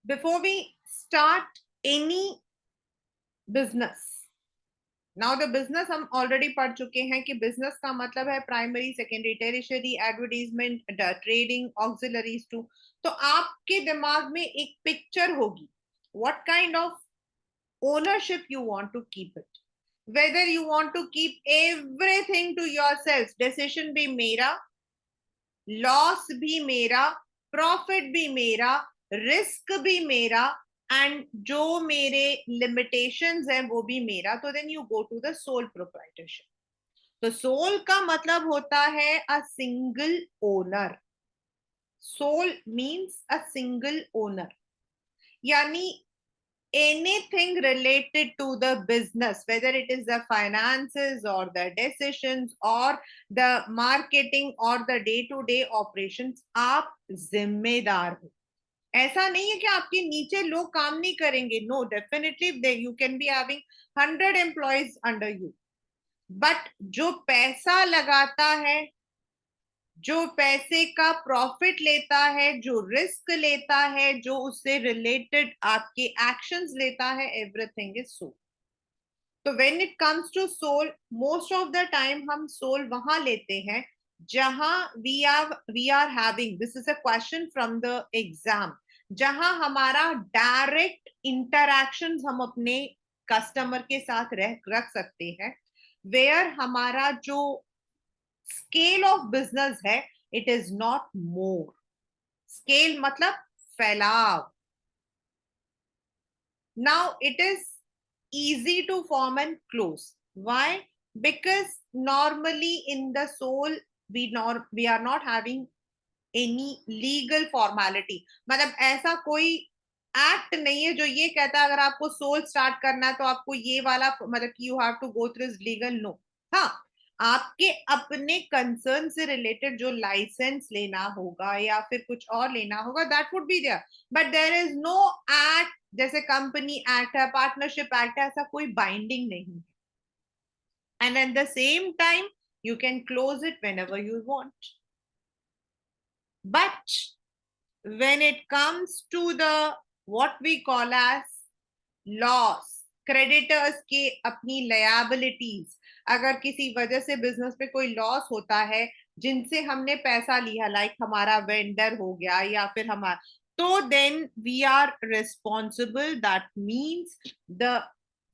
before we start any business, now the business हम already पढ़ चुके हैं कि बिजनेस का मतलब है primary, secondary, tertiary, advertisement, trading, auxiliaries too. तो आपके दिमाग में एक पिक्चर होगी, what kind of ownership you want to keep it, whether you want to keep everything to yourself, decision भी मेरा, लॉस भी मेरा, प्रॉफिट भी मेरा, रिस्क भी मेरा, एंड जो मेरे लिमिटेशंस हैं वो भी मेरा, तो then you go to the sole proprietorship. तो सोल का मतलब होता है a single owner. Sole means a single owner, यानी anything related to the business, whether it is the finances or the decisions or the marketing or the day to day operations, आप जिम्मेदार हो। ऐसा नहीं है कि आपके नीचे लोग काम नहीं करेंगे, no, definitely they you can be having 100 employees under you, but जो पैसा लगाता है, जो पैसे का प्रॉफिट लेता है, जो रिस्क लेता है, जो उससे रिलेटेड आपके एक्शंस लेता है, एवरीथिंग इज सोल। तो when it comes to sole, most of the time हम सोल वहां लेते हैं जहां we are having, this is a question from the exam, जहां हमारा डायरेक्ट इंटरैक्शन हम अपने कस्टमर के साथ रख सकते हैं, वेयर हमारा जो स्केल ऑफ बिजनेस है, it is not more. Scale मतलब फैलाव। Now it is easy to form and close. Why? Because normally in the soul we are not having any legal formality. मतलब ऐसा कोई एक्ट नहीं है जो ये कहता है अगर आपको सोल स्टार्ट करना है तो आपको ये वाला, मतलब you have to go through legal, no. हाँ, आपके अपने कंसर्न से रिलेटेड जो लाइसेंस लेना होगा या फिर कुछ और लेना होगा, that would be there, but there is no act, जैसे कंपनी एक्ट है, पार्टनरशिप एक्ट है, ऐसा कोई बाइंडिंग नहीं है। And at the same time you can close it whenever you want, but when it comes to the what we call as loss, creditors के अपनी liabilities, अगर किसी वजह से बिजनेस पे कोई लॉस होता है जिनसे हमने पैसा लिया, लाइक हमारा वेंडर हो गया या फिर हमारा, तो then we are responsible, that means the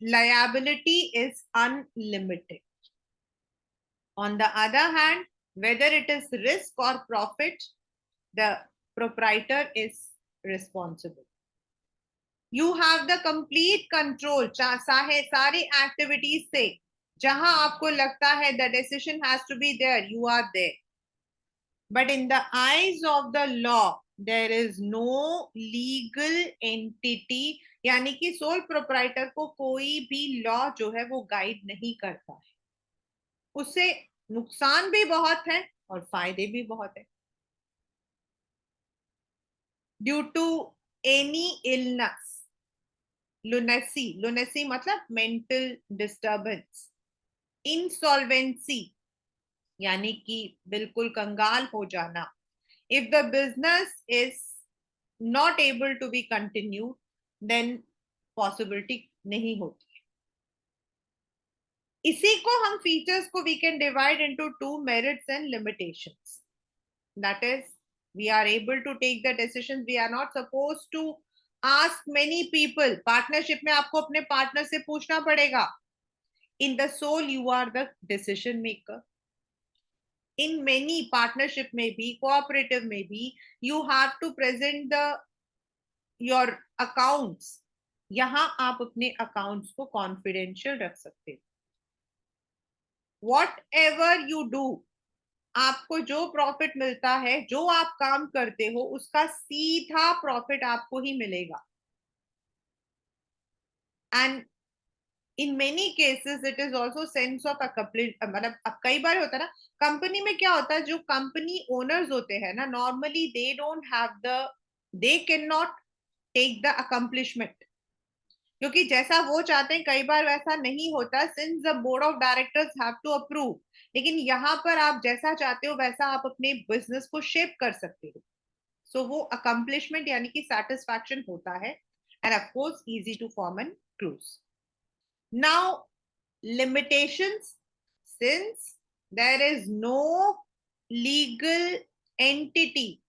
liability is unlimited. On the other hand, whether it is risk or profit, the proprietor is responsible. You have the complete control सारी activities से, जहां आपको लगता है the decision has to be there, you are there. But in the eyes of the law, there is no legal entity, यानी कि sole proprietor को कोई भी लॉ जो है वो गाइड नहीं करता है। उससे नुकसान भी बहुत है और फायदे भी बहुत है। ड्यू टू एनी इलनेस, लुनेसी मतलब मेंटल डिस्टर्बेंस, इंसॉल्वेंसी यानी कि बिल्कुल कंगाल हो जाना, if the business is not able to be continue, then possibility नहीं होती। इसी को हम फीचर्स को we can divide into two, merits and limitations. That is, we are able to take the decisions, we are not supposed to ask many people, partnership में आपको अपने partner से पूछना पड़ेगा। in the soul you are the decision maker. in many partnership में भी, cooperative में भी, you have to present the your accounts, यहां आप अपने अकाउंट्स को कॉन्फिडेंशियल रख सकते हो। वॉट एवर यू डू, आपको जो प्रॉफिट मिलता है, जो आप काम करते हो, उसका सीधा प्रॉफिट आपको ही मिलेगा। And in many cases it is also sense of मतलब अब कई बार होता है ना, कंपनी में क्या होता है, जो कंपनी ओनर्स होते हैं ना, normally they don't have the, they can not take the accomplishment, क्योंकि जैसा वो चाहते हैं कई बार वैसा नहीं होता, since the board of directors have to approve. लेकिन यहाँ पर आप जैसा चाहते हो वैसा आप अपने बिजनेस को शेप कर सकते हो। सो वो अकम्पलिशमेंट यानी कि सेटिस्फैक्शन होता है, and of course easy to form and close. Now limitations, since there is no legal entity,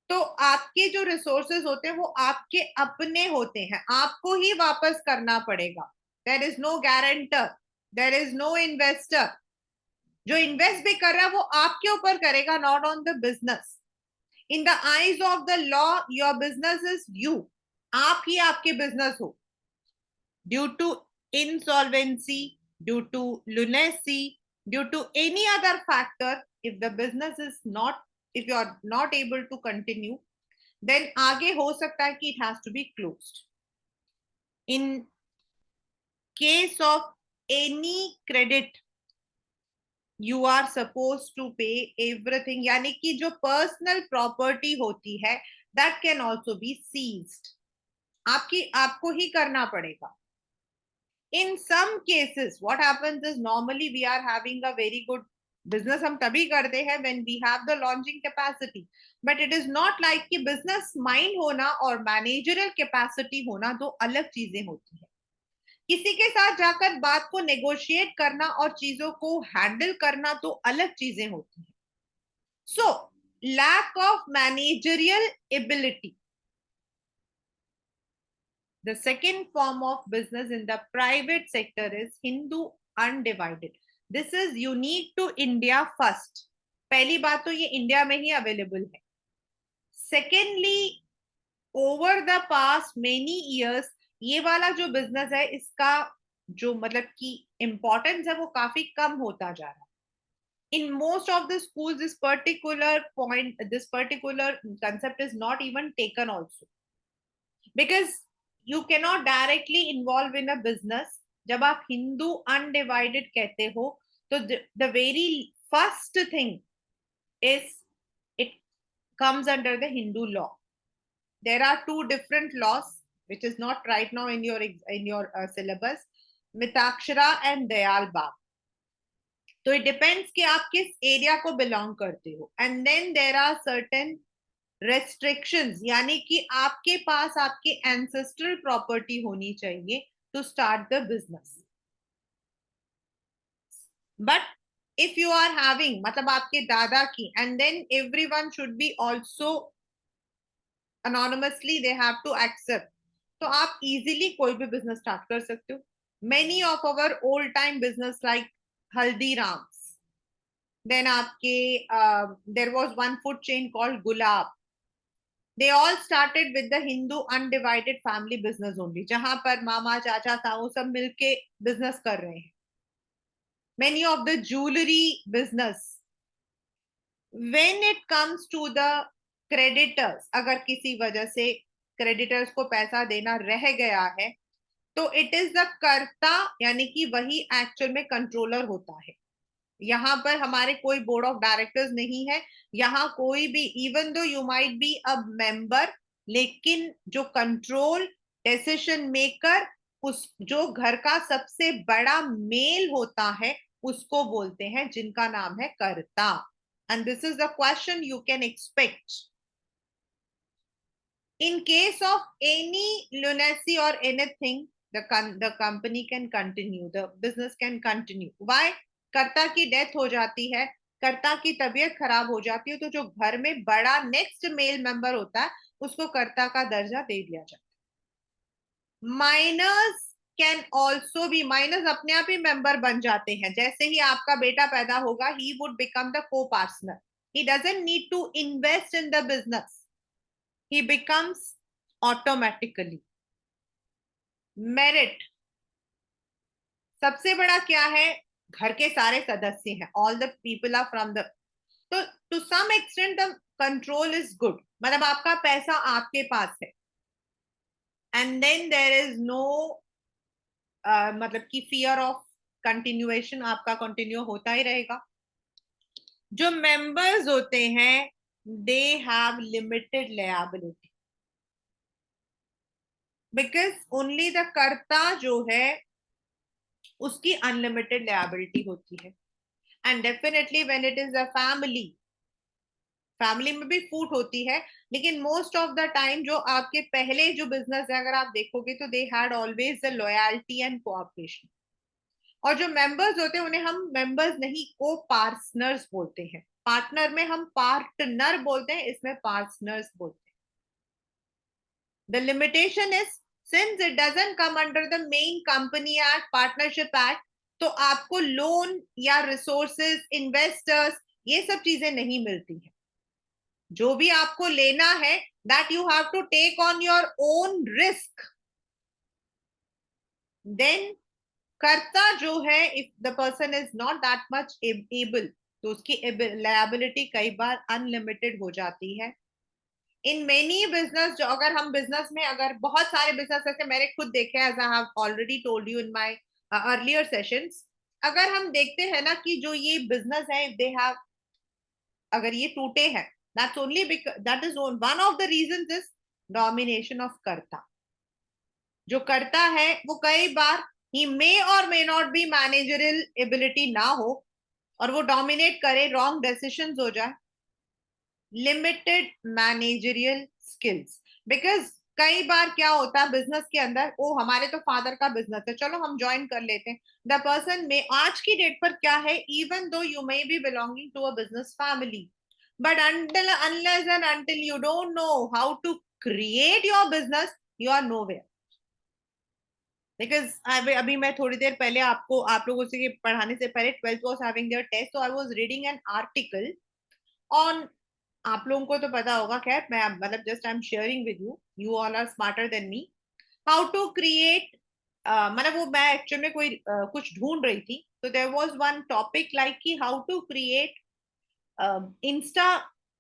तो आपके जो रिसोर्सेज होते हैं वो आपके अपने होते हैं, आपको ही वापस करना पड़ेगा. There is no guarantor, there is no investor. जो इन्वेस्ट भी कर रहा है वो आपके ऊपर करेगा, not on the business. In the eyes of the law your business is you. आप ही आपके बिजनेस हो. Due to insolvency, due to lunacy, due to any other factor, if the business is not, if you are not able to continue, then आगे हो सकता है कि it has to be closed. In case of any credit, you are supposed to pay everything, यानी कि जो personal property होती है that can also be seized. आपको ही करना पड़ेगा. In some cases what happens is normally we are having a very good business, हम तभी करते हैं when we have the launching capacity, but it is not like कि business mind होना और managerial capacity होना दो अलग चीजें होती है. किसी के साथ जाकर बात को negotiate करना और चीजों को handle करना तो अलग चीजें होती हैं. So lack of managerial ability. The second form of business in the private sector is Hindu undivided. This is unique to India first. पहली बात तो ये इंडिया में ही अवेलेबल है. Secondly, over the past many years, ये वाला जो business है इसका जो मतलब कि इंपॉर्टेंस है वो काफी कम होता जा रहा है. In most of the schools, this particular concept is not even taken also, because you cannot directly involve in a business. जब आप हिंदू अनडिवाइडेड कहते हो तो the very first thing is it comes under the Hindu law. There are two different laws which is not right now in your syllabus, Mitakshara and Dayal बाग. तो it depends कि आप किस area को बिलोंग करते हो. And then there are certain restrictions, यानी कि आपके पास आपके ancestral property होनी चाहिए to start the business. But if you are having मतलब आपके दादा की, and then everyone should be also anonymously they have to accept, तो आप easily कोई भी business start कर सकते हो. Many of our old time business like Haldirams, then आपके there was one food chain called Gulab. They all started with the Hindu undivided family business only, जहां पर मामा चाचा ताऊ सब मिलके business कर रहे हैं. Many of the jewelry business, when it comes to the creditors, अगर किसी वजह से creditors को पैसा देना रह गया है तो it is the कर्ता, यानी कि वही एक्चुअल में कंट्रोलर होता है. यहाँ पर हमारे कोई बोर्ड ऑफ डायरेक्टर्स नहीं है. यहाँ कोई भी, even though you might be a member, लेकिन जो कंट्रोल डिसीजन मेकर, उस जो घर का सबसे बड़ा मेल होता है उसको बोलते हैं, जिनका नाम है कर्ता. And this is the question you can expect. In case of any lunacy or anything, the company can continue, the business can continue. Why? कर्ता की डेथ हो जाती है, कर्ता की तबीयत खराब हो जाती है, तो जो घर में बड़ा नेक्स्ट मेल मेंबर होता है उसको कर्ता का दर्जा दे दिया जाता है. Minors can also be, minors अपने आप ही मेंबर बन जाते हैं. जैसे ही आपका बेटा पैदा होगा, he would become the copartner. He doesn't need to invest in the business, he becomes automatically. Merit, सबसे बड़ा क्या है? घर के सारे सदस्य हैं, all the people are from the, तो to some extent the control is good, मतलब आपका पैसा आपके पास है. And then there is no मतलब कि fear of continuation, आपका कंटिन्यू होता ही रहेगा. जो मेंबर्स होते हैं they have limited liability, because only the कर्ता जो है उसकी अनलिमिटेड लायबिलिटी होती है. And definitely when it is a family, family में भी फूट होती है, लेकिन मोस्ट ऑफ द टाइम जो आपके पहले जो बिजनेस है अगर आप देखोगे तो they had always the loyalty and cooperation. और जो मेंबर्स होते हैं उन्हें हम मेंबर्स नहीं को पार्टनर्स बोलते हैं। पार्टनर में हम पार्टनर बोलते हैं, इसमें पार्टनर्स बोलते हैं। The limitation is since it doesn't come under the main company act, partnership act, तो आपको लोन या रिसोर्सेज, इन्वेस्टर्स, ये सब चीजें नहीं मिलती है। जो भी आपको लेना है that you have to take on your own risk. Then कर्ता जो है, if the person is not that much able, तो उसकी लायबिलिटी कई बार अनलिमिटेड हो जाती है। इन मेनी बिजनेस, जो अगर हम बिजनेस में अगर बहुत सारे बिजनेस ऐसे मैंने खुद देखे, as I have already told you in my earlier sessions, अगर हम देखते हैं ना कि जो ये बिजनेस है, दे हैव, अगर ये टूटे हैं, that's only that is one of the reasons is domination of कर्ता। जो करता है वो कई बार ही मे or may not B managerial ability ना हो, और वो डोमिनेट करे, रॉन्ग डिसीजंस हो जाए, लिमिटेड मैनेजरियल स्किल्स। बिकॉज कई बार क्या होता है बिजनेस के अंदर, ओ हमारे तो फादर का बिजनेस है, चलो हम ज्वाइन कर लेते हैं। द पर्सन में आज की डेट पर क्या है, even though you may be belonging to a business family, but until unless and until you don't know how to create your business, you are nowhere. Because अभी मैं थोड़ी देर पहले आपको, आप लोगों से पढ़ाने से पहले 12th was having their test, तो I was reading an article on, आप लोगों को तो पता होगा, खैर मैं मतलब just I am sharing with you, you all are smarter than me, how to create, मतलब वो मैं एक्चुअल में कोई कुछ ढूंढ रही थी, तो there was one topic like कि how to create insta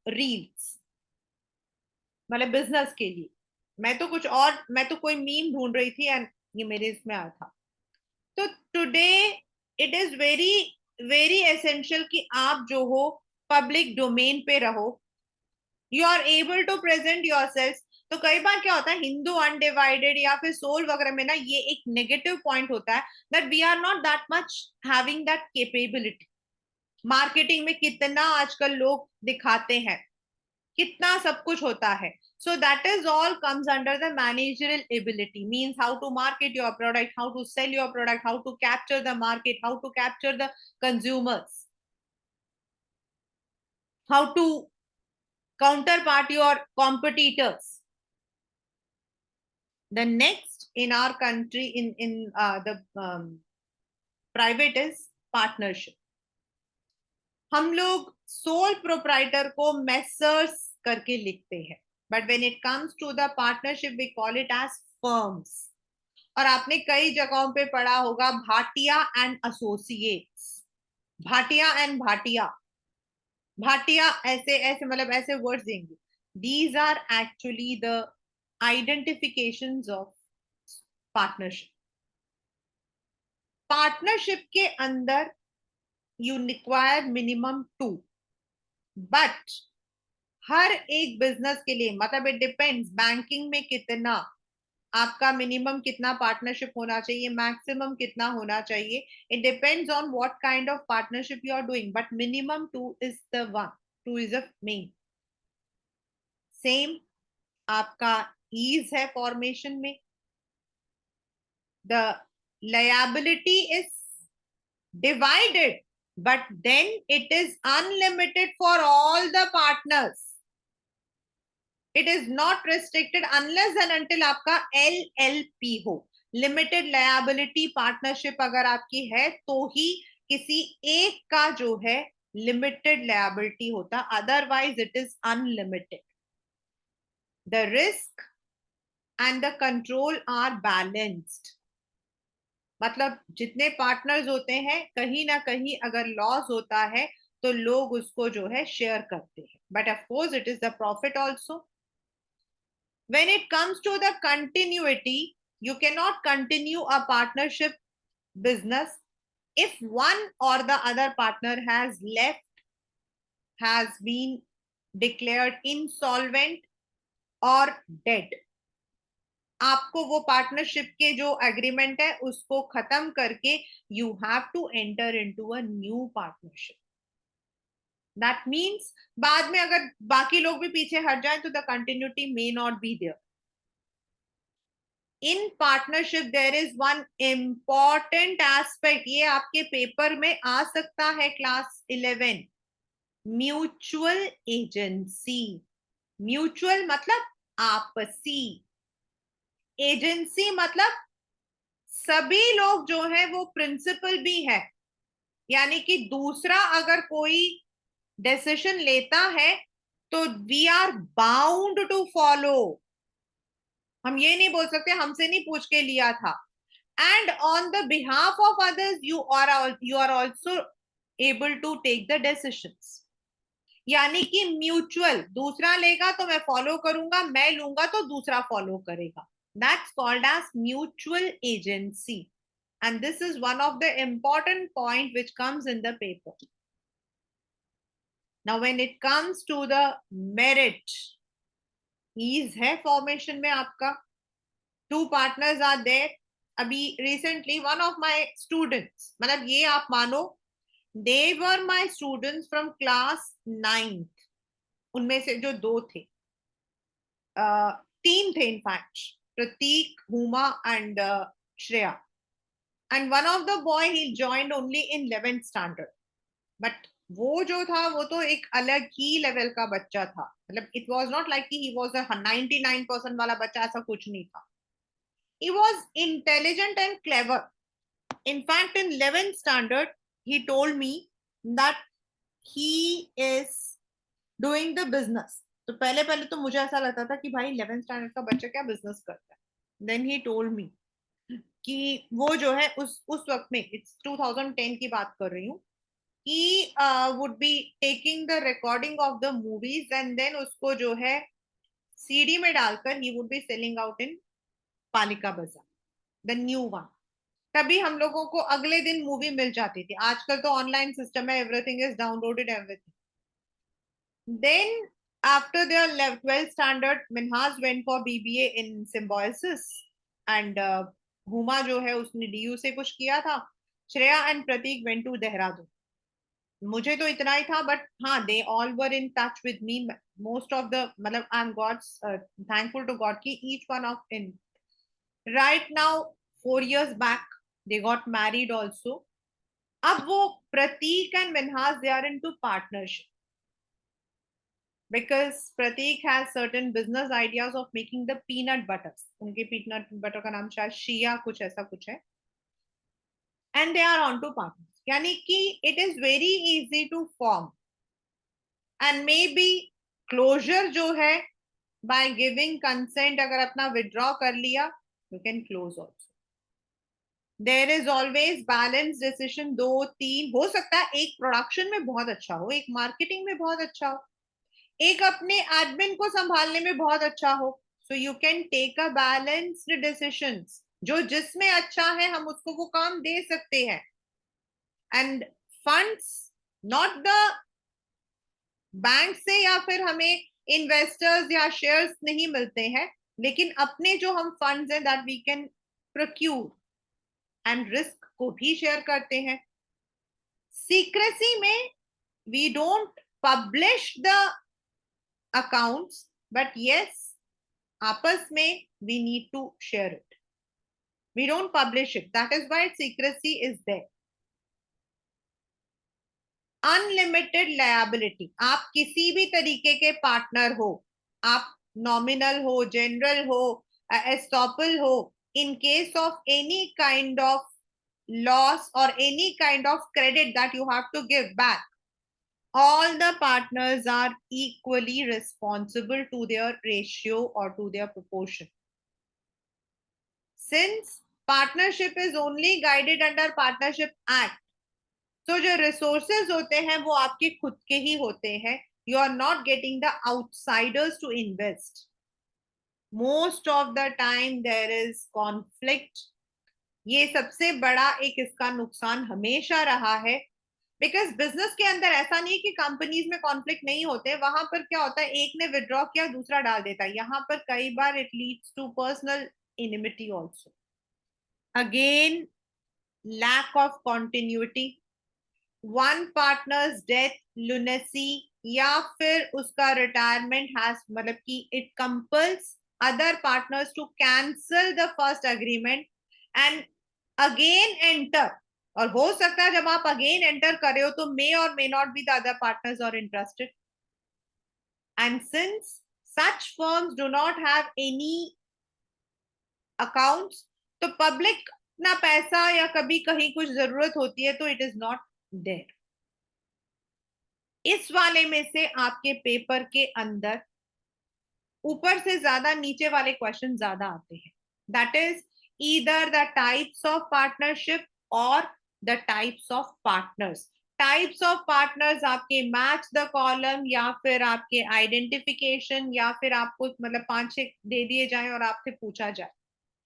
reels, मतलब बिजनेस के लिए। मैं तो कुछ और, मैं तो कोई मीम ढूंढ रही थी एंड ये मेरे इसमें आया था। तो today it is very very essential कि आप जो हो पब्लिक डोमेन पे रहो, you are able to present yourself. तो कई बार क्या होता है हिंदू अनडिवाइडेड या फिर सोल वगैरह में ना, ये एक नेगेटिव पॉइंट होता है that we are not that much having that capability. Marketing में कितना आजकल लोग दिखाते हैं, कितना सब कुछ होता है। So that is all comes under the managerial ability, means how to market your product, how to sell your product, how to capture the market, how to capture the consumers, how to counterpart your competitors. The next in our country, in the private is partnership. हम लोग sole proprietor को messrs करके लिखते हैं, but when it comes to the partnership we call it as firms. और आपने कई जगहों पे पढ़ा होगा Bhatia and associates, Bhatia and Bhatia, Bhatia ऐसे ऐसे मतलब ऐसे वर्ड्स देंगे। These are actually the identifications of partnership. Partnership के अंदर you require minimum two, but हर एक बिजनेस के लिए, मतलब इट डिपेंड्स बैंकिंग में कितना आपका मिनिमम कितना पार्टनरशिप होना चाहिए, मैक्सिमम कितना होना चाहिए, it depends on what kind of partnership you are doing, but minimum two is the one, two is a main. Same आपका ईज है फॉर्मेशन में, the liability is divided, but then it is unlimited for all the partners. It is not restricted unless and until आपका LLP हो, limited liability partnership अगर आपकी है तो ही किसी एक का जो है लिमिटेड लायबिलिटी होता, otherwise it is unlimited. The risk and the control are balanced, मतलब जितने पार्टनर्स होते हैं कहीं ना कहीं अगर लॉस होता है तो लोग उसको जो है शेयर करते हैं, but of course it is the profit also. When it comes to the continuity, you cannot continue a partnership business if one or the other partner has left, has been declared insolvent or dead. आपको वो partnership के जो agreement है उसको खत्म करके you have to enter into a new partnership. That means बाद में अगर बाकी लोग भी पीछे हट जाए तो the continuity may not be there. In partnership there is one important aspect, ये आपके पेपर में आ सकता है क्लास 11, म्यूचुअल एजेंसी. म्यूचुअल मतलब आपसी, एजेंसी मतलब सभी लोग जो है वो प्रिंसिपल भी है, यानी कि दूसरा अगर कोई डिसीजन लेता है तो we are bound to follow. हम ये नहीं बोल सकते हमसे नहीं पूछ के लिया था. And on the behalf of others you are also able to take the decisions. यानी कि म्यूचुअल, दूसरा लेगा तो मैं फॉलो करूंगा, मैं लूंगा तो दूसरा फॉलो करेगा. That's called as mutual agency. And this is one of the important point which comes in the paper. Now when it comes to the merit, ease है formation में आपका, two partners are there. अभी recently one of my students, मतलब ये आप मानो they were my students from class 9th. उनमें से जो दो थे, तीन थे in fact, Pratik, Huma and Shreya. And one of the boy he joined only in 11th standard. But वो जो था वो तो एक अलग ही लेवल का बच्चा था. मतलब इट वाज नॉट लाइक कि ही वाज अ 99% वाला बच्चा, ऐसा कुछ नहीं था. He was intelligent and clever. In fact, in 11th standard, he told me that he is doing the business. तो पहले पहले तो मुझे ऐसा लगता था कि भाई 11th स्टैंडर्ड का बच्चा क्या बिजनेस करता है. Then he told me कि वो जो है उस वक्त में, इट्स 2010 की बात कर रही हूँ, he would be taking the recording of the movies and then उसको जो है सीडी में डालकर he would be selling out in पालिका बाजार, the new one. तभी हम लोगों को अगले दिन मूवी मिल जाती थी. आजकल तो ऑनलाइन सिस्टम है, everything is downloaded, everything. Then after their 12th standard, Minhas went for BBA in symbiosis and Huma जो है उसने DU से कुछ किया था. Shreya and Pratik went to Dehradun. मुझे तो इतना ही था, बट हाँ they all were in touch with me. Most of the, मतलब I am god's thankful to god की each one of in right now 4 years back they got married also. अब वो Pratik and Minhas they are into partnership because Pratik has certain business ideas of making the peanut butters. उनके peanut butter का नाम शायद शिया कुछ ऐसा कुछ है. And they are on to partners. यानी कि it is very easy to form. And maybe closure जो है by giving consent, अगर अपना withdraw कर लिया you can close also. There is always balance decision. 2-3 हो सकता है, एक प्रोडक्शन में बहुत अच्छा हो, एक मार्केटिंग में बहुत अच्छा हो, एक अपने एडमिन को संभालने में बहुत अच्छा हो. So you can take a balanced decisions. जो जिसमें अच्छा है हम उसको वो काम दे सकते हैं. End funds not the bank से या फिर हमें इन्वेस्टर्स या शेयर्स नहीं मिलते हैं, लेकिन अपने जो हम फंड्स हैं that we can procure and risk को भी शेयर करते हैं. सीक्रेसी में we don't publish the accounts, but yes, आपस में we need to share it. We don't publish it. That is why secrecy is there. Unlimited liability. आप किसी भी तरीके के पार्टनर हो, आप नॉमिनल हो, जनरल हो, एस्टॉपल हो, in case of any kind of loss or any kind of credit that you have to give back, all the partners are equally responsible to their ratio or to their proportion. Since partnership is only guided under Partnership Act, so जो resources होते हैं वो आपके खुद के ही होते हैं. You are not getting the outsiders to invest. Most of the time there is conflict. ये सबसे बड़ा एक इसका नुकसान हमेशा रहा है. बिकॉज बिजनेस के अंदर ऐसा नहीं कि कंपनीज में कॉन्फ्लिक्ट नहीं होते. वहां पर क्या होता है, एक ने विड्रॉ किया दूसरा डाल देता है. यहाँ पर कई बार it leads to personal enmity also. Again lack of continuity, one partner's death, lunacy, या फिर उसका रिटायरमेंट हैज मतलब कि it compels other partners to cancel the first agreement and again enter. और हो सकता है जब आप अगेन एंटर कर रहे हो तो may or may not be the other partners or interested, and since such firms do not have any accounts, तो पब्लिक ना पैसा या कभी कहीं कुछ जरूरत होती है तो इट इज नॉट देयर। इस वाले में से आपके पेपर के अंदर ऊपर से ज्यादा नीचे वाले क्वेश्चन ज्यादा आते हैं। That is either the types of partnership or the types of partners. Types of partners आपके मैच द कॉलम, या फिर आपके आइडेंटिफिकेशन, या फिर आपको मतलब 5-6 दे दिए जाएं और आपसे पूछा जाए,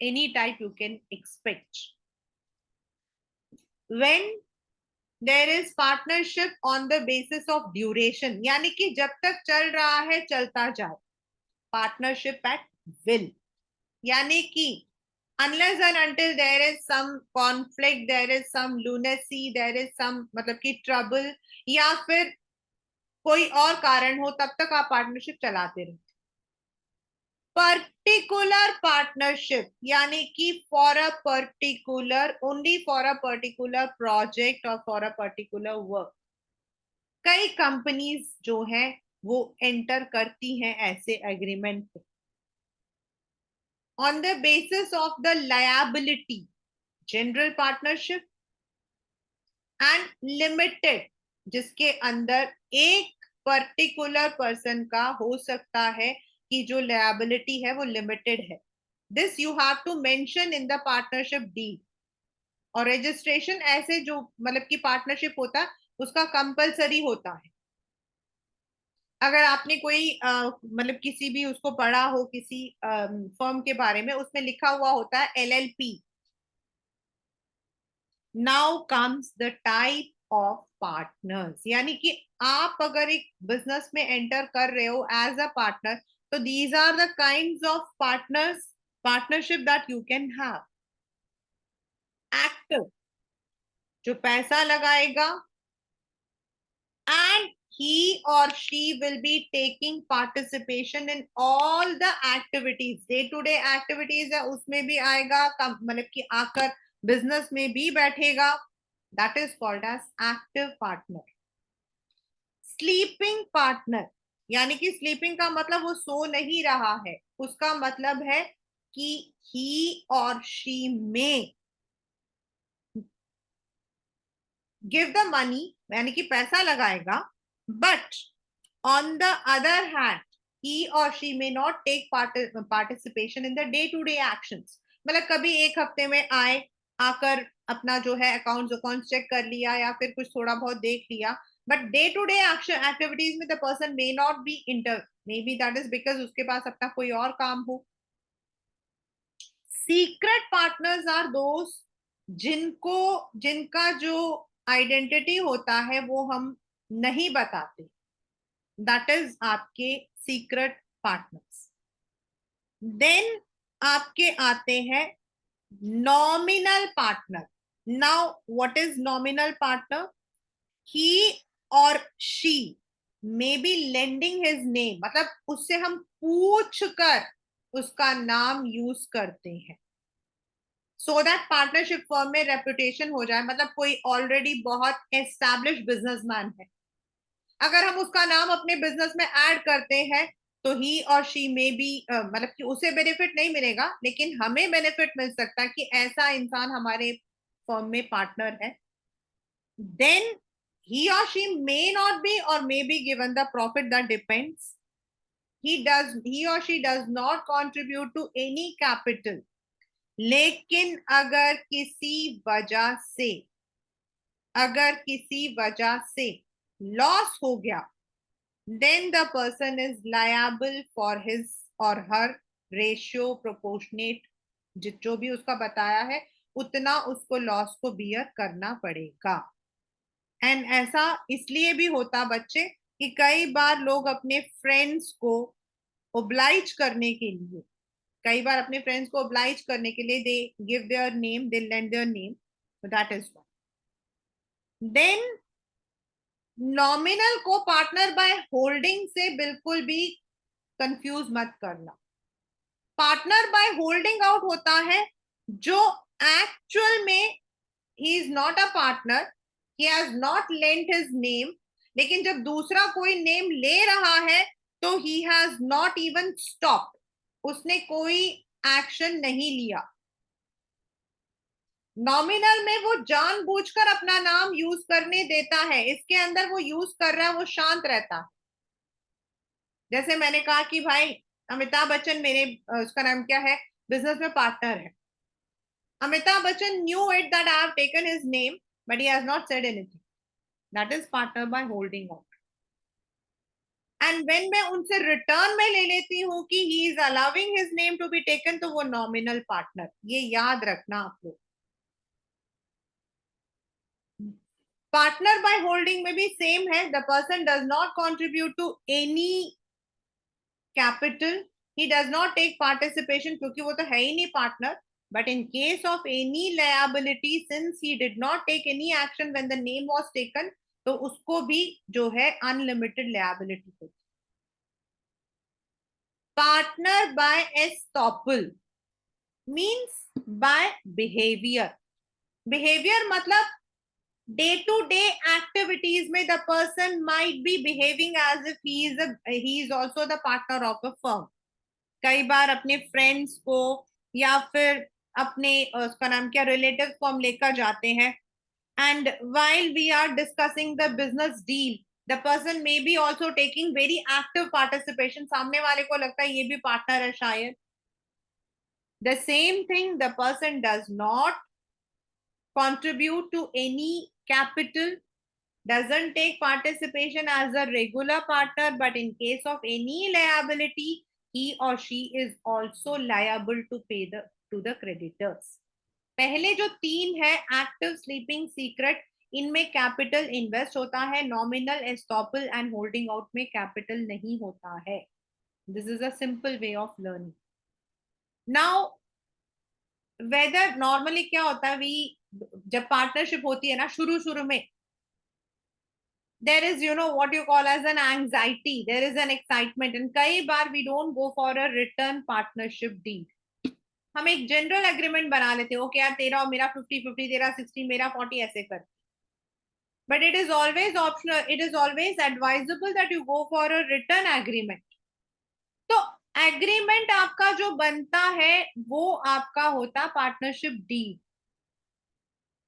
any type you can expect. When there is partnership on the basis of duration, यानी कि जब तक चल रहा है चलता जाए, पार्टनरशिप एट विल, यानी कि unless and until there is some conflict, there is some lunacy, there is some मतलब कि ट्रबल या फिर कोई और कारण हो, तब तक आप पार्टनरशिप चलाते रहो। पर्टिकुलर पार्टनरशिप यानी कि for a particular, only for a particular project और फॉर अ पर्टिकुलर वर्क, कई कंपनीज जो हैं वो एंटर करती हैं ऐसे एग्रीमेंट पे on the basis of the liability, general partnership and limited, जिसके अंदर एक पर्टिकुलर पर्सन का हो सकता है कि जो लायबिलिटी है वो लिमिटेड है। This you have to mention in the partnership deed. और रजिस्ट्रेशन ऐसे जो मतलब कि पार्टनरशिप होता है उसका कंपलसरी होता है। अगर आपने कोई मतलब किसी भी उसको पढ़ा हो किसी फर्म के बारे में, उसमें लिखा हुआ होता है LLP। Now comes the type of partners, यानी कि आप अगर एक बिजनेस में एंटर कर रहे हो एज अ पार्टनर, तो these are the kinds of partners partnership that you can have. Active, जो पैसा लगाएगा, and he or she will be taking participation in all the activities, day to day activities है उसमें भी आएगा, मतलब कि आकर बिजनेस में भी बैठेगा। That is called as active partner. Sleeping partner, यानी कि स्लीपिंग का मतलब वो सो नहीं रहा है, उसका मतलब है कि ही और शी में गिव द मनी, यानी कि पैसा लगाएगा, but on the other hand he or she may not take participation in the day to day actions. मतलब कभी एक हफ्ते में आए, आकर अपना जो है अकाउंट्स अकाउंट्स चेक कर लिया या फिर कुछ थोड़ा बहुत देख लिया, but day to day action activities में the person may not be inter, may be that is because उसके पास अपना कोई और काम हो। सीक्रेट पार्टनर्स आर दोस्त जिनको जिनका जो आइडेंटिटी होता है वो हम नहीं बताते, दैट इज आपके सीक्रेट पार्टनर्स। देन आपके आते हैं nominal partner. Now what is nominal partner? He or she may be lending his name, मतलब उससे हम पूछ कर उसका नाम यूज करते हैं सो दैट पार्टनरशिप फर्म में रेपुटेशन हो जाए। मतलब कोई ऑलरेडी बहुत एस्टैब्लिश बिजनेसमैन है, अगर हम उसका नाम अपने बिजनेस में ऐड करते हैं तो ही और शी में भी मतलब कि उसे बेनिफिट नहीं मिलेगा, लेकिन हमें बेनिफिट मिल सकता है कि ऐसा इंसान हमारे फर्म में पार्टनर है। Then he or she may not be or may be given the profit, that depends। he or she does not contribute to any capital, लेकिन अगर किसी वजह से लॉस हो गया, then the person is liable for his or her ratio proportionate, जो भी उसका बताया है उतना उसको लॉस को बियर करना पड़ेगा। एंड ऐसा इसलिए भी होता बच्चे कि कई बार लोग अपने फ्रेंड्स को ओब्लाइज करने के लिए, कई बार अपने फ्रेंड्स को ओब्लाइज करने के लिए they give their name, they lend their name, that is one. Then nominal को पार्टनर बाय होल्डिंग से बिल्कुल भी कंफ्यूज मत करना। पार्टनर बाय होल्डिंग आउट होता है जो एक्चुअल में he is not a partner, he has not lent his name, लेकिन जब दूसरा कोई नेम ले रहा है तो he has not even stop, उसने कोई एक्शन नहीं लिया। नॉमिनल में वो जानबूझकर अपना नाम यूज करने देता है, इसके अंदर वो यूज कर रहा है, वो शांत रहता है। जैसे मैंने कहा कि भाई अमिताभ बच्चन मेरे उसका नाम क्या है, बिजनेस में पार्टनर है। Amitabh Bachchan knew it that I have taken his name, but he has not said anything. That is partner by holding out. And when मैं उनसे रिटर्न में ले लेती हूँ कि he is allowing his name to be taken, तो वो nominal partner, ये याद रखना आप लोग। पार्टनर बाय होल्डिंग में भी सेम है, the person does not contribute to any capital, he does not take participation, क्योंकि वो तो है ही नहीं partner. But in case of any liability, since he did not take any action when the name was taken, तो उसको भी जो है अनलिमिटेड लायबिलिटी होती। Partner by estoppel means by behaviour. Behaviour मतलब डे टू डे एक्टिविटीज में the person might be behaving as if he is also the partner of a firm. कई बार अपने फ्रेंड्स को या फिर अपने उसका नाम क्या रिलेटिव को हम लेकर जाते हैं, and while we are discussing the business deal, the person may be also taking very active participation, सामने वाले को लगता है ये भी पार्टनर है शायद। The same thing, the person does not contribute to any capital, doesn't take participation as a regular partner, but in case of any liability, he or she is also liable to pay to the creditors. पहले जो तीन है, active, sleeping, secret, इनमें capital invest होता है। Nominal, estoppel and holding out में capital नहीं होता है। This is a simple way of learning. Now whether normally क्या होता है, वी जब पार्टनरशिप होती है ना, शुरू शुरू में there is what you call as an anxiety, there is an excitement, and कई बार we don't go for a written partnership deed। हम एक जनरल एग्रीमेंट बना लेते हैं, ओके यार तेरा और मेरा 50-50, तेरा 60 मेरा 40, ऐसे कर। But it is always optional, it is always advisable that you go for a return agreement. तो एग्रीमेंट आपका जो बनता है वो आपका होता पार्टनरशिप डीड,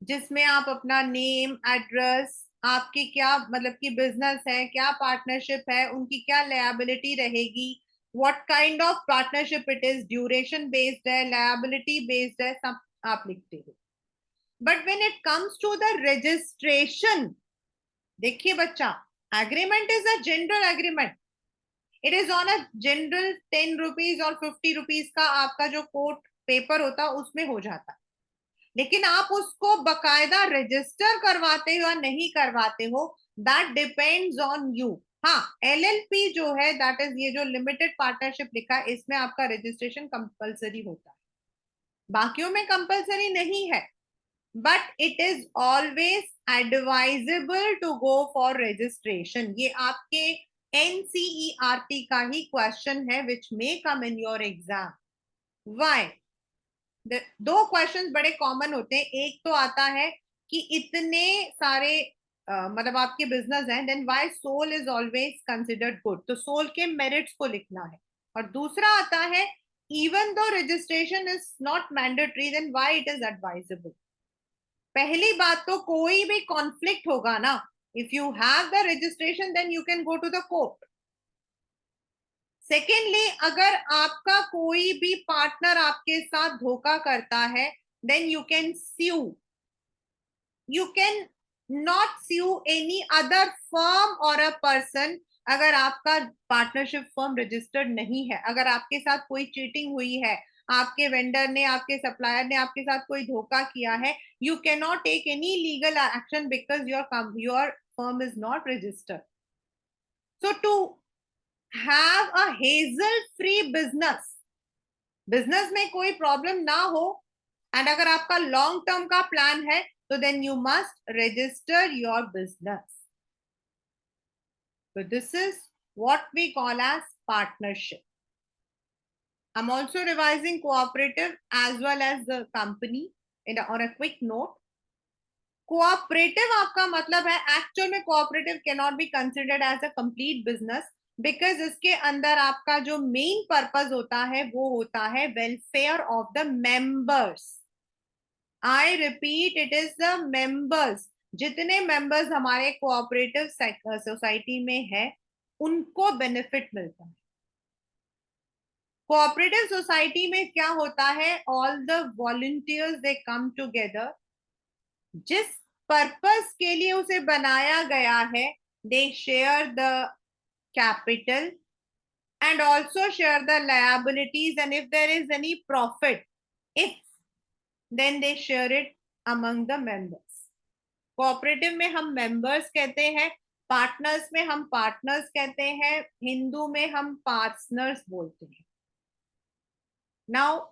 जिसमें आप अपना नेम, एड्रेस, आपकी क्या मतलब की बिजनेस है, क्या पार्टनरशिप है, उनकी क्या लायबिलिटी रहेगी, what kind of partnership it is, duration based है, लायबिलिटी बेस्ड है, सब आप लिखते हो। But when it comes to the registration, देखिए बच्चा, agreement is a general agreement, it is on a general 10 rupees और 50 रुपीज का आपका जो कोर्ट पेपर होता है उसमें हो जाता है। लेकिन आप उसको बकायदा रजिस्टर करवाते हो या नहीं करवाते हो, दैट डिपेंड्स ऑन यू। हाँ, एलएलपी जो है, दैट इज ये जो लिमिटेड पार्टनरशिप लिखा है, इसमें आपका रजिस्ट्रेशन कंपलसरी होता है, बाकियों में कंपलसरी नहीं है। But it is always advisable to go for registration. ये आपके एनसीईआरटी का ही क्वेश्चन है which may come in your exam. Why? दो क्वेश्चंस बड़े कॉमन होते हैं। एक तो आता है कि इतने सारे मतलब आपके बिजनेस हैं, then why sole is always considered good, तो सोल के मेरिट्स को लिखना है। और दूसरा आता है, even though registration is not mandatory, then why it is advisable. पहली बात तो कोई भी कॉन्फ्लिक्ट होगा ना, if you have the registration then you can go to the court. Secondly, अगर आपका कोई भी पार्टनर आपके साथ धोखा करता है, then you can sue, you can not sue any other firm और अ पर्सन। अगर आपका पार्टनरशिप फर्म रजिस्टर्ड नहीं है, अगर आपके साथ कोई चीटिंग हुई है, आपके वेंडर ने, आपके सप्लायर ने आपके साथ कोई धोखा किया है, you can not take any legal action because your firm is not registered. So to have a hassle free business, business में कोई प्रॉब्लम ना हो, एंड अगर आपका लॉन्ग टर्म का प्लान है, तो then you must register your business. So this is what we call as partnership. I'm also revising cooperative as well as the company on a quick note. Cooperative आपका मतलब है, actual में cooperative can not be considered as a complete business, because इसके अंदर आपका जो main purpose होता है वो होता है welfare of the members. I repeat, it is the members. जितने मेंबर्स हमारे कोऑपरेटिव सोसाइटी में है उनको बेनिफिट मिलता है. कोऑपरेटिव सोसाइटी में क्या होता है, all the volunteers they come together. जिस पर्पस के लिए उसे बनाया गया है, they share the capital and also share the liabilities, and if there is any profit, if then they share it among the members. Cooperative में हम members कहते हैं, पार्टनर्स में हम पार्टनर्स कहते हैं, हिंदू में हम पार्टनर्स बोलते हैं. Now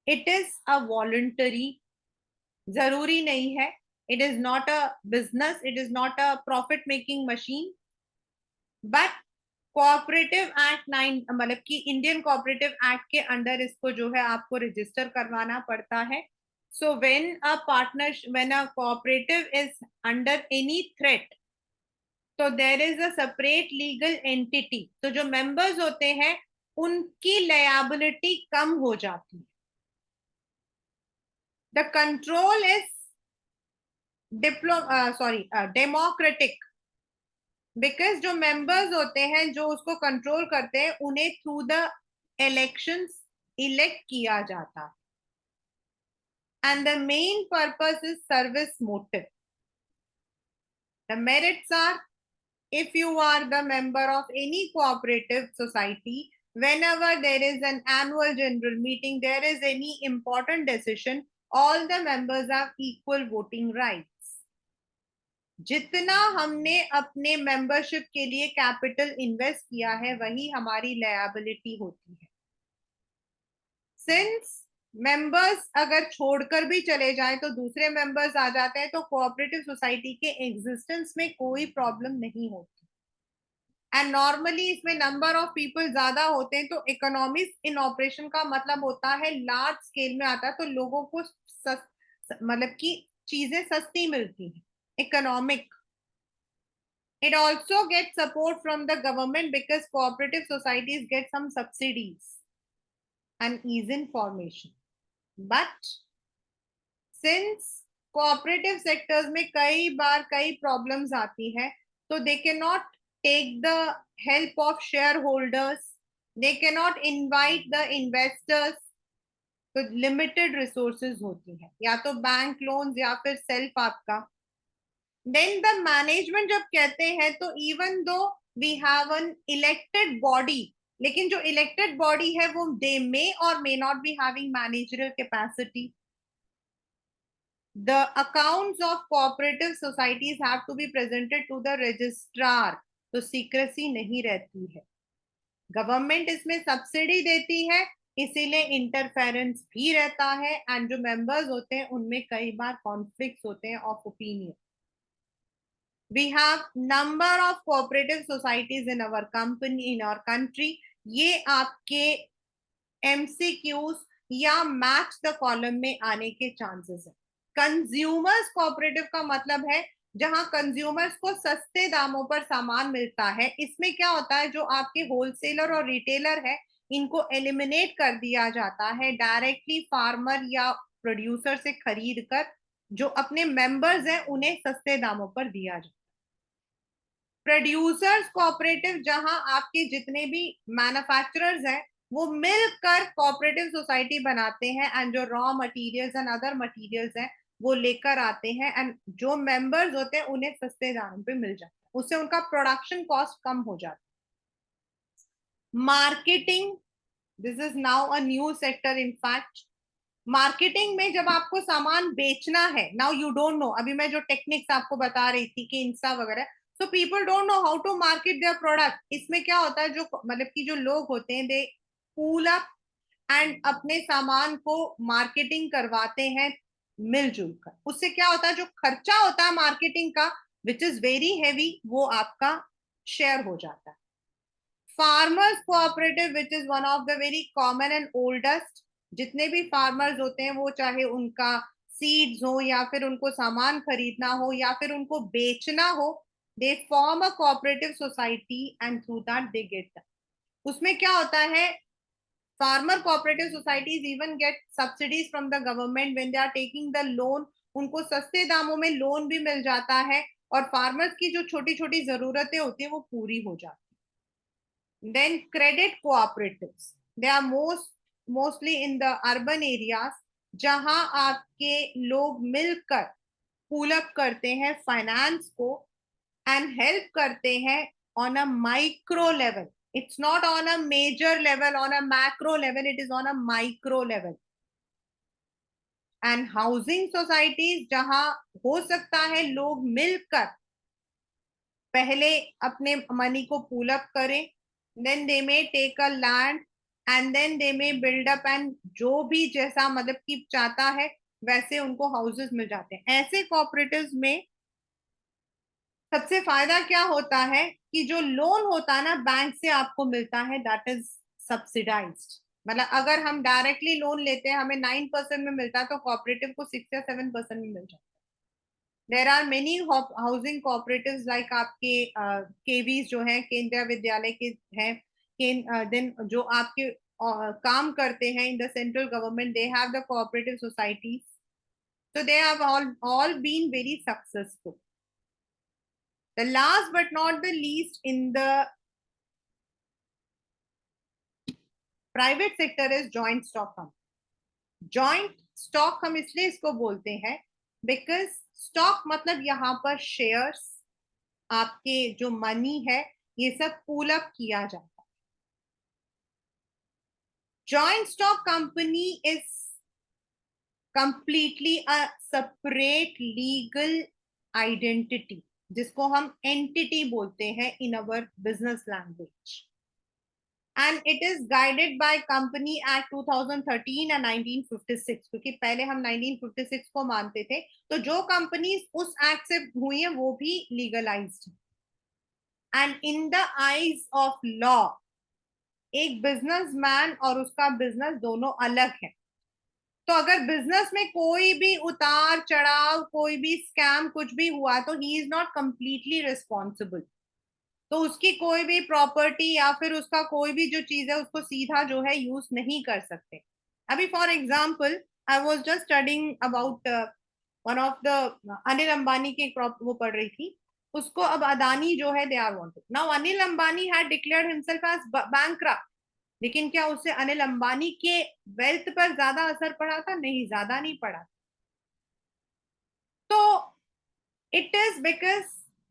it is a voluntary, जरूरी नहीं है. It is not a business, it is not a profit making machine, but cooperative act 9 मतलब कि इंडियन कोऑपरेटिव एक्ट के अंडर इसको जो है आपको रजिस्टर करवाना पड़ता है. So when a partner, when a cooperative is under any threat, तो there is a separate legal entity. तो जो मेंबर्स होते हैं उनकी लायबिलिटी कम हो जाती है. The control is democratic, because जो मेंबर्स होते हैं जो उसको कंट्रोल करते हैं उन्हें थ्रू द इलेक्शंस इलेक्ट किया जाता है. And the main purpose is service motive. The merits are, if you are the member of any cooperative society, whenever there is an annual general meeting, there is any important decision, all the members have equal voting rights. जितना हमने अपने membership के लिए capital invest किया है वही हमारी liability होती है. सिंस मेंबर्स अगर छोड़कर भी चले जाएं तो दूसरे मेंबर्स आ जाते हैं, तो कोऑपरेटिव सोसाइटी के एग्जिस्टेंस में कोई प्रॉब्लम नहीं होती. एंड नॉर्मली इसमें नंबर ऑफ पीपल ज्यादा होते हैं, तो इकोनॉमिक्स इन ऑपरेशन का मतलब होता है लार्ज स्केल में आता है, तो लोगों को मतलब कि चीजें सस्ती मिलती हैं. Economic. It also gets support from the government because cooperative societies get some subsidies and ease in formation. But since cooperative sectors में कई बार कई problems आती है, तो they cannot take the help of shareholders, they cannot invite the investors, तो limited resources होती है, या तो बैंक लोन्स या फिर सेल्फ आपका. देन द मैनेजमेंट जब कहते हैं तो even though we have an elected body, लेकिन जो इलेक्टेड बॉडी है वो they may or may not be having managerial capacity. The accounts of cooperative societies have to be presented to the registrar, तो secrecy नहीं रहती है. Government इसमें subsidy देती है, इसीलिए इंटरफेरेंस भी रहता है, एंड जो मेंबर्स होते हैं उनमें कई बार कॉन्फ्लिक्ट्स होते हैं of opinion. We have number of cooperative societies in our company, in our country. ये आपके MCQs या मैच द कॉलम में आने के चांसेस है. कंज्यूमर्स कोऑपरेटिव का मतलब है जहां कंज्यूमर्स को सस्ते दामों पर सामान मिलता है. इसमें क्या होता है, जो आपके होलसेलर और रिटेलर है इनको एलिमिनेट कर दिया जाता है, डायरेक्टली फार्मर या प्रोड्यूसर से खरीद कर जो अपने मेंबर्स हैं उन्हें सस्ते दामों पर दिया जाता है. प्रोड्यूसर्स कोऑपरेटिव, जहां आपके जितने भी मैन्युफैक्चरर्स हैं वो मिलकर कोऑपरेटिव सोसाइटी बनाते हैं, एंड जो raw materials and other materials हैं वो लेकर आते हैं, एंड जो मेंबर्स होते हैं उन्हें सस्ते दाम पे मिल जाता है, उससे उनका प्रोडक्शन कॉस्ट कम हो जाता है. Marketing, this is now a new sector. In fact marketing में जब आपको सामान बेचना है, नाउ यू डोंट नो, अभी मैं जो टेक्निक्स आपको बता रही थी कि इंस्टा वगैरह, so people don't know how to market their product. इसमें क्या होता है, जो मतलब कि जो लोग होते हैं दे पूल अप एंड अपने सामान को मार्केटिंग करवाते हैं मिलजुल कर. उससे क्या होता है, जो खर्चा होता है मार्केटिंग का विच इज वेरी हैवी, वो आपका शेयर हो जाता है। Farmers cooperative which is one of the very common and oldest, जितने भी फार्मर्स होते हैं वो चाहे उनका सीड्स हो या फिर उनको सामान खरीदना हो या फिर उनको बेचना हो, they form a cooperative society and through that they get. उसमें क्या होता है, farmer cooperative societies even get subsidies from the government when they are taking the loan, उनको सस्ते दामों में लोन भी मिल जाता है और फार्मर्स की जो छोटी छोटी जरूरतें होती है वो पूरी हो जाती है। Then credit cooperatives, they are mostly in the urban areas, जहां आपके लोग मिलकर पुल अप करते हैं फाइनेंस को एंड हेल्प करते हैं on a micro level. It's not on a major level, on a macro level, it is on a micro level. And housing societies, जहां हो सकता है लोग मिलकर पहले अपने मनी को पुल अप करें, then they may take a land and then they may build up, and जो भी जैसा मतलब कि चाहता है वैसे उनको हाउसेस मिल जाते हैं. ऐसे कोऑपरेटिव्स में सबसे फायदा क्या होता है कि जो लोन होता है ना बैंक से आपको मिलता है, दैट इज सब्सिडाइज्ड. मतलब अगर हम डायरेक्टली लोन लेते हैं हमें 9% में मिलता है, तो कोऑपरेटिव को 6 या 7% में मिल जाता है. There are many housing cooperatives like आपके केवीज जो है केंद्रीय विद्यालय के हैं, देन जो आपके काम करते हैं in the central government, they have the cooperative societies. So they have all been very successful. The last but not the least in the private sector is joint stock company. Joint stock हम इसलिए इसको बोलते हैं because stock मतलब यहाँ पर shares, आपके जो मनी है ये सब पूल अप किया जाता है. Joint stock company is completely a separate legal identity, जिसको हम एंटिटी बोलते हैं in our business language. And it is guided by company act 2013 and 1956, क्योंकि पहले हम 1956 को मानते थे, तो जो कंपनीज उस एक्ट से हुई है वो भी legalised. And in the eyes of law एक बिजनेसमैन और उसका बिजनेस दोनों अलग है. तो अगर बिजनेस में कोई भी उतार चढ़ाव, कोई भी स्कैम कुछ भी हुआ तो he is not completely responsible. तो उसकी कोई भी प्रॉपर्टी या फिर उसका कोई भी जो चीज है उसको सीधा जो है यूज नहीं कर सकते. अभी for example I was just studying about one of the Anil Ambani की वो पढ़ रही थी. उसको अब अदानी जो है they are wanted now. Anil Ambani had declared himself as bankrupt, लेकिन क्या उससे अनिल अंबानी के वेल्थ पर ज्यादा असर पड़ा था? नहीं, ज्यादा नहीं पड़ा. तो it is because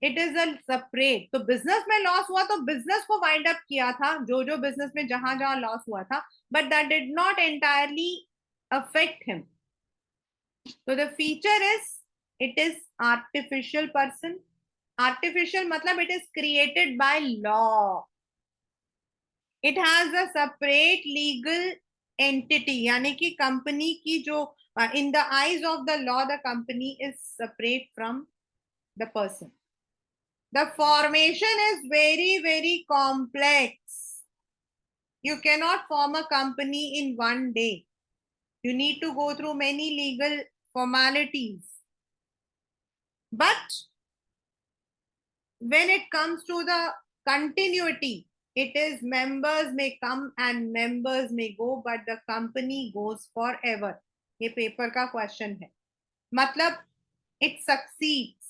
it is a separate. तो बिजनेस में लॉस हुआ तो बिजनेस को वाइंड अप किया था, जो जो बिजनेस में जहां जहां लॉस हुआ था, but that did not entirely affect him. तो the feature is it is artificial person. Artificial मतलब it is created by law. It has a separate legal entity, यानी कि कंपनी की जो in the eyes of the law the company is separate from the person. The formation is very, very complex. You cannot form a company in one day. You need to go through many legal formalities. But when it comes to the continuity, it is members may come and members may go, but the company goes forever. ये paper का question है. मतलब it succeeds.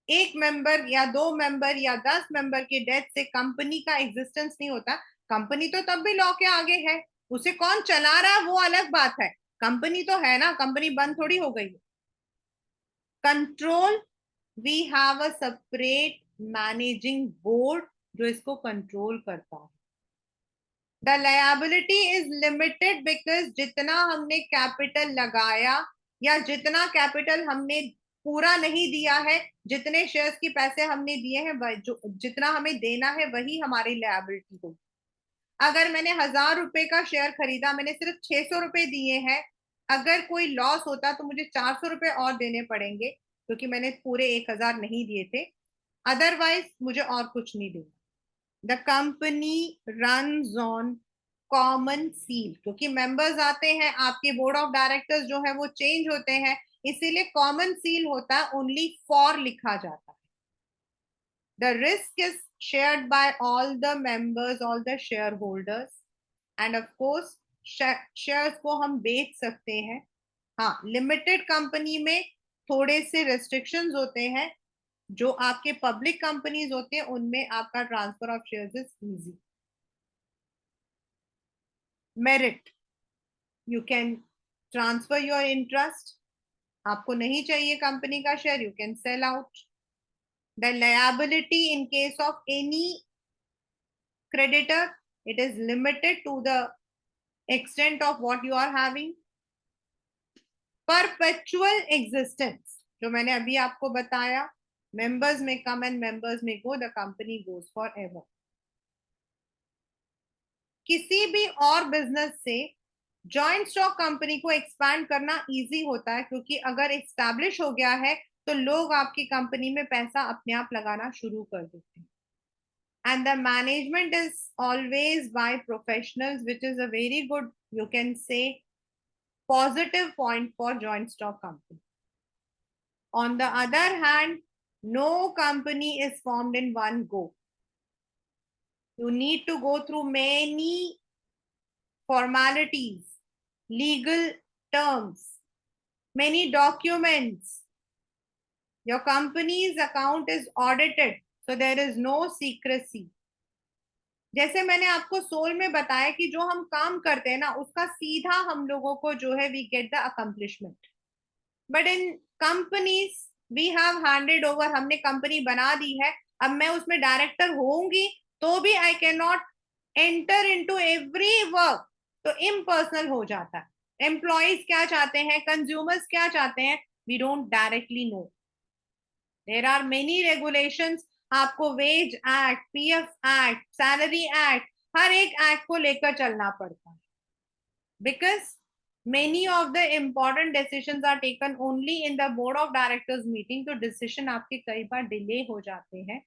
एक member या 2 member या 10 member की death से company का एग्जिस्टेंस नहीं होता. कंपनी तो तब भी लॉ के आगे है. उसे कौन चला रहा है वो अलग बात है, कंपनी तो है ना, कंपनी बंद थोड़ी हो गई है. Control, we have a separate managing board जो इसको कंट्रोल करता है. The liability is limited because जितना हमने कैपिटल लगाया या जितना कैपिटल हमने पूरा नहीं दिया है, जितने शेयर्स की पैसे हमने दिए हैं, जो जितना हमें देना है वही हमारी लायबिलिटी होगी. अगर मैंने 1,000 रुपए का शेयर खरीदा, मैंने सिर्फ 600 रुपए दिए हैं, अगर कोई लॉस होता तो मुझे 400 रुपए और देने पड़ेंगे क्योंकि मैंने पूरे 1,000 नहीं दिए थे. अदरवाइज मुझे और कुछ नहीं देना। The company runs on common seal, क्योंकि मेंबर्स आते हैं, आपके बोर्ड ऑफ डायरेक्टर्स जो है वो चेंज होते हैं, इसीलिए कॉमन सील होता है, ओनली फॉर लिखा जाता है। The risk is shared by all the members, all the share holders, and of course shares को हम बेच सकते हैं। हाँ, लिमिटेड कंपनी में थोड़े से रेस्ट्रिक्शंस होते हैं, जो आपके पब्लिक कंपनीज होते हैं उनमें आपका transfer of shares is easy. Merit, you can transfer your interest, आपको नहीं चाहिए कंपनी का share, you can sell out. The liability in case of any creditor, it is limited to the extent of what you are having. Perpetual existence, जो मैंने अभी आपको बताया, members may come and members may go, the company goes forever. किसी भी और business से joint stock company को एक्सपैंड करना इजी होता है, क्योंकि अगर एस्टैब्लिश हो गया है तो लोग आपकी कंपनी में पैसा अपने आप लगाना शुरू कर देते हैं। And the management is always by professionals, which is a very good, you can say, positive point for joint stock company. On the other hand, no company is formed in one go. You need to go through many formalities, legal terms, many documents. Your company's account is audited, so there is no secrecy. जैसे मैंने आपको soul में बताया कि जो हम काम करते हैं ना, उसका सीधा हम लोगों को जो है we get the accomplishment. But in companies we have handed over, हमने कंपनी बना दी है, अब मैं उसमें डायरेक्टर होंगी तो भी I can not enter into every work, तो इम्पर्सनल हो जाता है। एम्प्लॉयज क्या चाहते हैं, कंज्यूमर्स क्या चाहते हैं, we don't directly know. There are many regulations, आपको wage act, PF act, salary act, हर एक एक्ट को लेकर चलना पड़ता है, because many of the important decisions are taken only in the board of directors meeting, तो डिसीजन आपके कई बार डिले हो जाते हैं।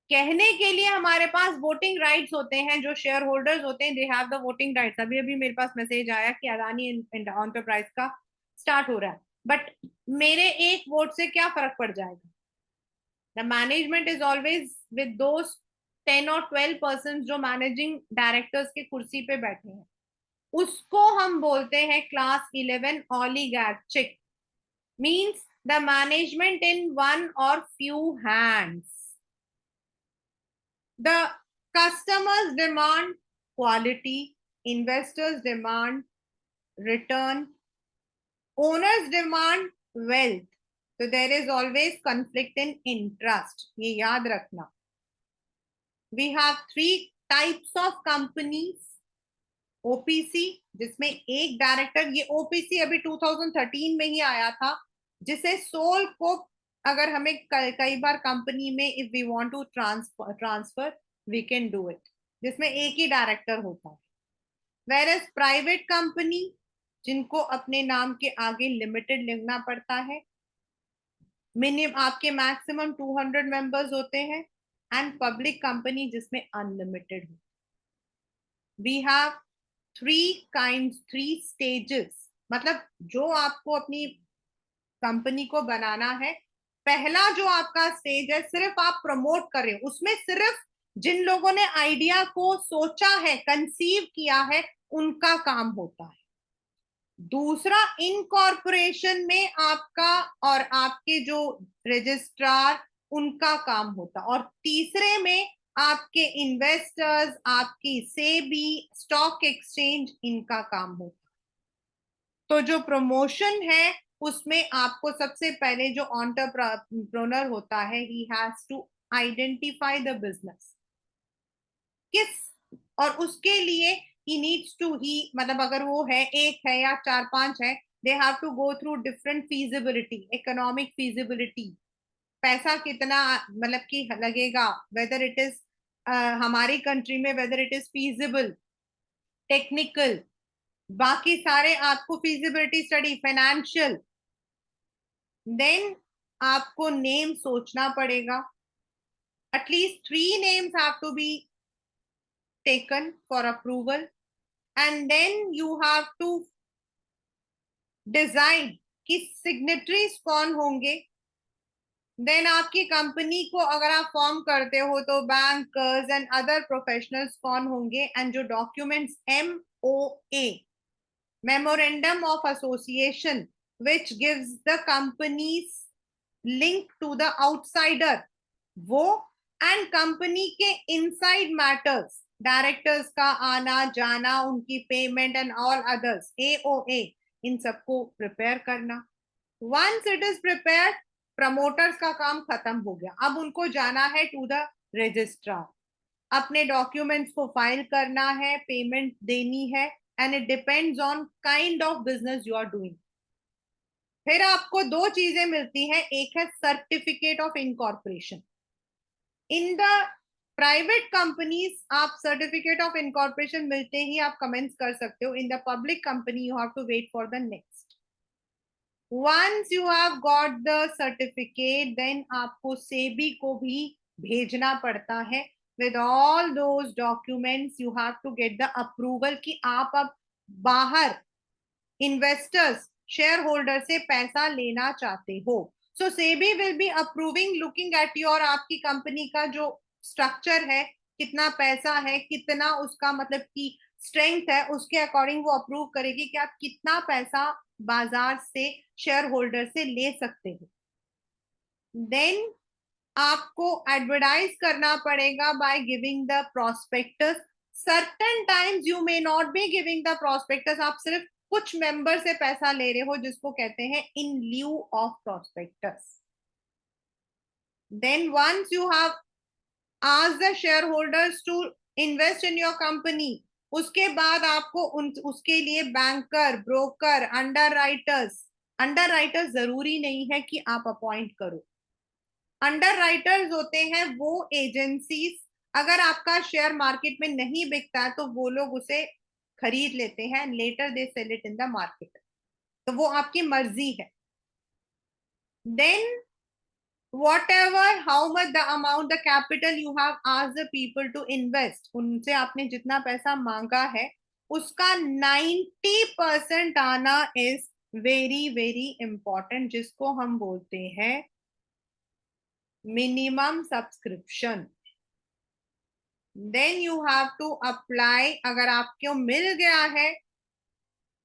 कहने के लिए हमारे पास वोटिंग राइट्स होते हैं, जो शेयर होल्डर्स होते हैं they have the voting rights. अभी अभी मेरे पास मैसेज आया कि अदानी एंटरप्राइज का स्टार्ट हो रहा है, बट मेरे एक वोट से क्या फर्क पड़ जाएगा। The management is always with those 10 और 12% जो मैनेजिंग डायरेक्टर्स के कुर्सी पे बैठे हैं, उसको हम बोलते हैं class 11 oligarchic, means the management in one or few hands. The customers demand quality, investors demand return, owners demand wealth, so there is always conflict in interest, ये याद रखना। We have 3 types of companies. OPC, जिसमें एक director, ये OPC अभी 2013 में ही आया था, जिसे सोल को अगर हमें कई बार कंपनी में if we want to transfer we can do it, जिसमें एक ही डायरेक्टर होता है। वेयर एज प्राइवेट कंपनी, जिनको अपने नाम के आगे लिमिटेड लिखना पड़ता है, मिनिमम आपके मैक्सिमम 200 मेंबर्स होते हैं, एंड पब्लिक कंपनी जिसमें अनलिमिटेड हो। वी हैव 3 stages, मतलब जो आपको अपनी कंपनी को बनाना है, पहला जो आपका स्टेज है सिर्फ आप प्रमोट कर रहे हो, उसमें सिर्फ जिन लोगों ने आइडिया को सोचा है, कंसीव किया है, उनका काम होता है। दूसरा, इनकॉर्पोरेशन में आपका और आपके जो रजिस्ट्रार, उनका काम होता, और तीसरे में आपके इन्वेस्टर्स, आपकी सेबी, स्टॉक एक्सचेंज, इनका काम होता। तो जो प्रमोशन है उसमें आपको सबसे पहले जो एंटरप्रेन्योर होता है, he has to identify the business किस, और उसके लिए ही नीड्स टू ही, मतलब अगर वो है एक है या 4-5 है, they have to go through different feasibility, economic feasibility, पैसा कितना मतलब कि लगेगा, वेदर इट इज हमारी कंट्री में whether it is feasible, technical, बाकी सारे आपको फीजिबिलिटी स्टडी, फाइनेंशियल, देन आपको नेम सोचना पड़ेगा, at least 3 names have to be taken for approval, and then you have to decide कि signatories कौन होंगे. देन आपकी कंपनी को अगर आप फॉर्म करते हो तो बैंकर्स एंड अदर प्रोफेशनल्स कौन होंगे, एंड जो documents MOA, memorandum of association, which gives the companies link to the outsider, वो, एंड कंपनी के इनसाइड मैटर्स, डायरेक्टर्स का आना जाना, उनकी payment and all others, AOA, इन सबको प्रिपेयर करना. Once it is prepared, promoters का काम खत्म हो गया. अब उनको जाना है टू द रजिस्ट्रार, अपने डॉक्यूमेंट्स को फाइल करना है, पेमेंट देनी है, and it depends on kind of business you are doing. फिर आपको दो चीजें मिलती हैं. एक है certificate of incorporation. In the private companies आप सर्टिफिकेट ऑफ इनकॉर्पोरेशन मिलते ही आप कमेंस कर सकते हो. In the public company you have to wait for the next. Once you have got the certificate, then आपको सेबी को भी भेजना पड़ता है. With all those documents, you have to get the approval कि आप अब बाहर इन्वेस्टर्स, शेयर होल्डर से पैसा लेना चाहते हो. So SEBI will be approving, looking at your, आपकी कंपनी का जो स्ट्रक्चर है, कितना पैसा है, कितना उसका मतलब की स्ट्रेंथ है, उसके अकॉर्डिंग वो अप्रूव करेगी कि आप कितना पैसा बाजार से, शेयर होल्डर से ले सकते हो. देन आपको एडवर्टाइज करना पड़ेगा by giving the prospectus. Certain times you may not be giving the prospectus, आप सिर्फ कुछ मेंबर से पैसा ले रहे हो, जिसको कहते हैं in lieu of prospectus. Then once you have asked the shareholders to invest in your company, उसके बाद आपको उसके लिए बैंकर, ब्रोकर, अंडर राइटर्स जरूरी नहीं है कि आप अपॉइंट करो. अंडर राइटर्स होते हैं वो एजेंसीज, अगर आपका शेयर मार्केट में नहीं बिकता है तो वो लोग उसे खरीद लेते हैं, later they sell it in the market. तो वो आपकी मर्जी है. Then whatever, how much the amount, the capital you have asked the people to invest, उनसे आपने जितना पैसा मांगा है उसका 90% आना इज वेरी वेरी इंपॉर्टेंट, जिसको हम बोलते हैं minimum subscription. Then you have to apply. अगर आपको मिल गया है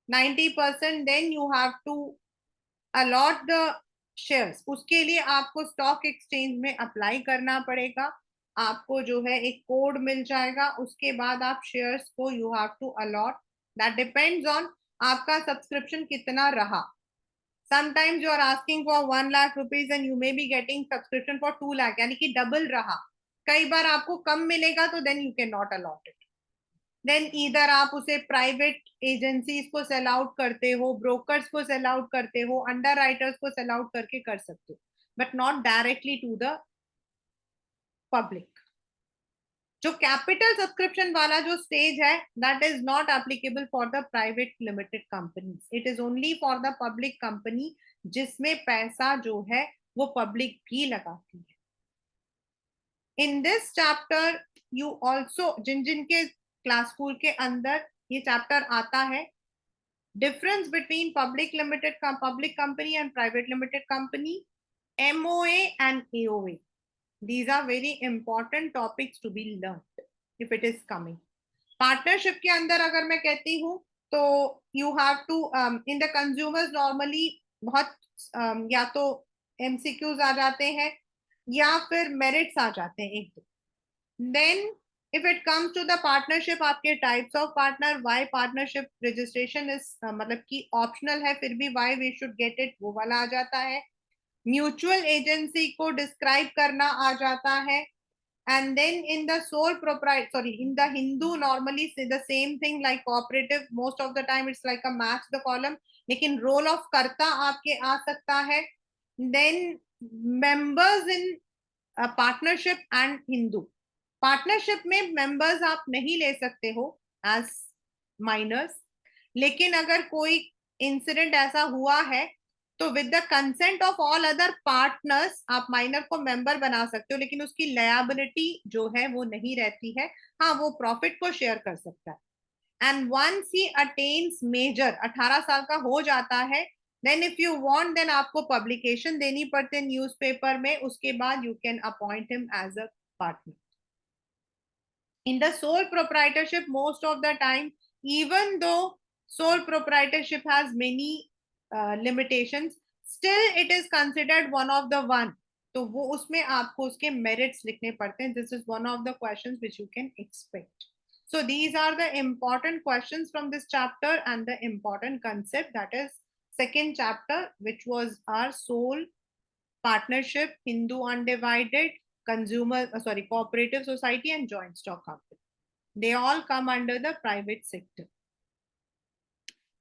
90%, then you have to allot the shares. उसके लिए आपको स्टॉक एक्सचेंज में अप्लाई करना पड़ेगा. आपको जो है एक कोड मिल जाएगा, उसके बाद आप शेयर्स को you have to allot. That depends on आपका सब्सक्रिप्शन कितना रहा. Sometimes you are asking for 1 lakh rupees and you may be getting subscription for 2 lakh, यानी कि डबल रहा. कई बार आपको कम मिलेगा तो then you can not allot it. Then इधर आप उसे प्राइवेट एजेंसीज को सेल आउट करते हो, ब्रोकर्स को सेल आउट करते हो, अंडर राइटर्स को सेल आउट करके कर सकते हो, but not directly to the public. जो कैपिटल सब्सक्रिप्शन वाला जो स्टेज है, that is not applicable for the private limited companies. It is only for the public company, जिसमें पैसा जो है वो पब्लिक भी लगाती है. In this chapter you also, जिन जिन के क्लास स्कूल के अंदर ये चैप्टर आता है, difference between public company and private limited company, MOA and AOA. These are very important topics to be learned if it is coming. Partnership के अंदर अगर मैं कहती हूँ तो you have to in the consumers normally बहुत या तो MCQs आ जाते हैं या फिर मेरिट्स आ जाते हैं एक दो. Then if it comes to the partnership, आपके types of partner, why partnership registration is मतलब कि ऑप्शनल है, फिर भी why we should get it, वो वाला आ जाता है. म्यूचुअल एजेंसी को डिस्क्राइब करना आ जाता है. and then in the sole proprietor, sorry, in the Hindu normally say the same thing like cooperative, most of the time it's like a match the column, लेकिन role of कर्ता आपके आ सकता है. then members in partnership and Hindu, partnership में members आप नहीं ले सकते हो एज माइनर्स, लेकिन अगर कोई इंसिडेंट ऐसा हुआ है तो with the consent of all other partners आप माइनर को मेंबर बना सकते हो, लेकिन उसकी लायबिलिटी जो है वो नहीं रहती है। हाँ, वो प्रॉफिट को शेयर कर सकता है। And once he attains major, 18 साल का हो जाता है, then if you want then आपको पब्लिकेशन देनी पड़ती है न्यूज़पेपर में, उसके बाद you can appoint him as a partner. In the sole proprietorship, most of the time, even though sole proprietorship has many limitations, still it is considered one of the one. तो वो उसमें आपको उसके merits लिखने पड़ते हैं. This is one of the questions which you can expect. So these are the important questions from this chapter and the important concept, that is second chapter, which was our sole partnership, Hindu undivided, cooperative society, and joint stock company. They all come under the private sector.